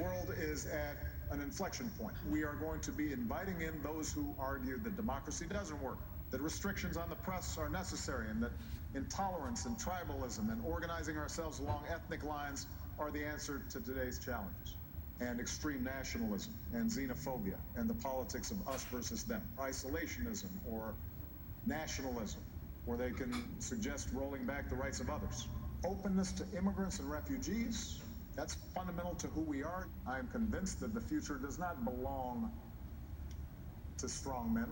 world is at an inflection point. We are going to be inviting in those who argue that democracy doesn't work, that restrictions on the press are necessary, and that intolerance and tribalism and organizing ourselves along ethnic lines are the answer to today's challenges. And extreme nationalism and xenophobia and the politics of us versus them, isolationism or nationalism, where they can suggest rolling back the rights of others. Openness to immigrants and refugees, that's fundamental to who we are. I am convinced that the future does not belong to strong men.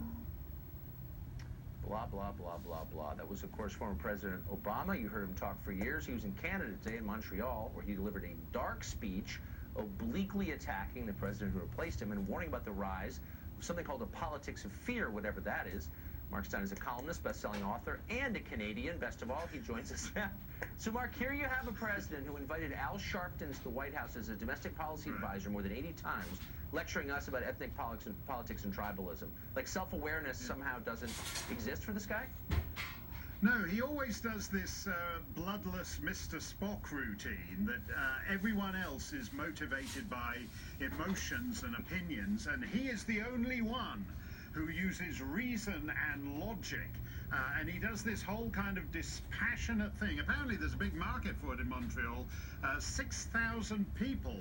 Blah, blah, blah, blah, blah. That was, of course, former President Obama. You heard him talk for years. He was in Canada today in Montreal, where he delivered a dark speech obliquely attacking the president who replaced him and warning about the rise of something called the politics of fear, whatever that is. Mark Steyn is a columnist, best-selling author, and a Canadian. Best of all, he joins us now. So, Mark, here you have a president who invited Al Sharpton to the White House as a domestic policy advisor more than 80 times, lecturing us about ethnic politics and tribalism. Like, self-awareness somehow doesn't exist for this guy? No, he always does this bloodless Mr. Spock routine that everyone else is motivated by emotions and opinions, and he is the only one who uses reason and logic. And he does this whole kind of dispassionate thing. Apparently there's a big market for it in Montreal. 6,000 people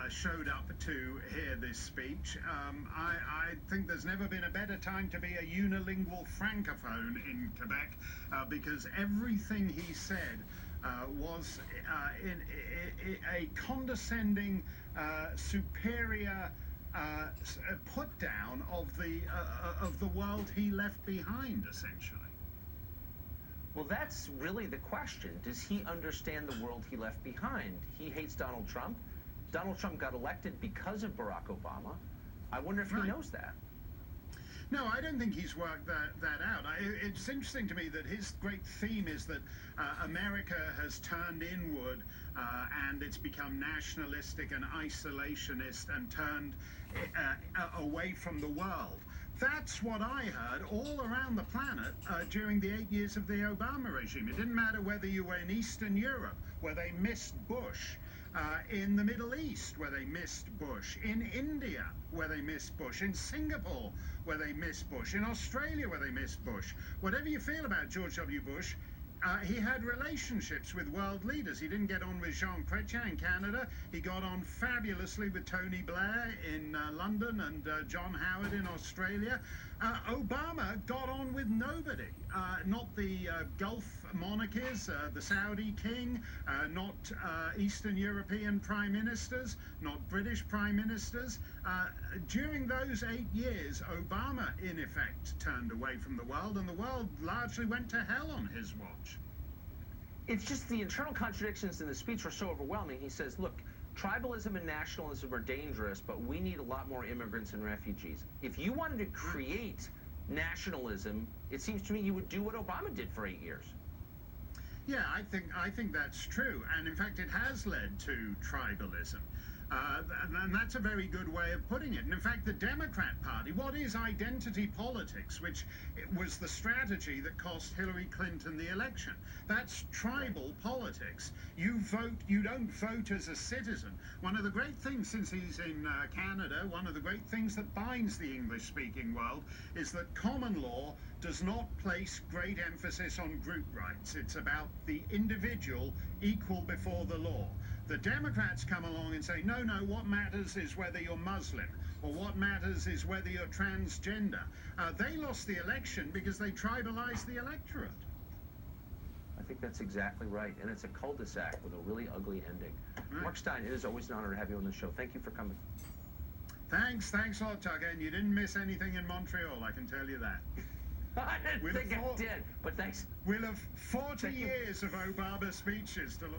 showed up to hear this speech. I think there's never been a better time to be a unilingual francophone in Quebec, because everything he said was in a condescending, superior put down of the world he left behind, essentially. Well, that's really the question. Does he understand the world he left behind? He hates Donald Trump. Donald Trump got elected because of Barack Obama. I wonder if he knows that. No, I don't think he's worked that out. It's interesting to me that his great theme is that America has turned inward and it's become nationalistic and isolationist and turned away from the world. That's what I heard all around the planet during the 8 years of the Obama regime. It didn't matter whether you were in Eastern Europe, where they missed Bush, in the Middle East, where they missed Bush, in India, where they missed Bush, in Singapore, where they missed Bush, in Australia, where they missed Bush. Whatever you feel about George W. Bush, he had relationships with world leaders. He didn't get on with Jean Chrétien in Canada. He got on fabulously with Tony Blair in London and John Howard in Australia. Obama got on with nobody. Not the Gulf monarchies, the Saudi king, not Eastern European prime ministers, not British prime ministers. During those 8 years, Obama, in effect, turned away from the world, and the world largely went to hell on his watch. It's just the internal contradictions in the speech are so overwhelming. He says, look, tribalism and nationalism are dangerous, but we need a lot more immigrants and refugees. If you wanted to create nationalism, it seems to me you would do what Obama did for 8 years. Yeah, I think that's true, and in fact it has led to tribalism. And that's a very good way of putting it. And in fact, the Democrat Party, what is identity politics, which was the strategy that cost Hillary Clinton the election? That's tribal politics. You vote, you don't vote as a citizen. One of the great things, since he's in Canada, one of the great things that binds the English-speaking world is that common law does not place great emphasis on group rights. It's about the individual equal before the law. The Democrats come along and say, no, what matters is whether you're Muslim, or what matters is whether you're transgender. They lost the election because they tribalized the electorate. I think that's exactly right, and it's a cul-de-sac with a really ugly ending. Right. Mark Steyn, it is always an honor to have you on the show. Thank you for coming. Thanks a lot, Tucker, and you didn't miss anything in Montreal, I can tell you that. I didn't think I did, but thanks. We'll have 40 years of Obama speeches to look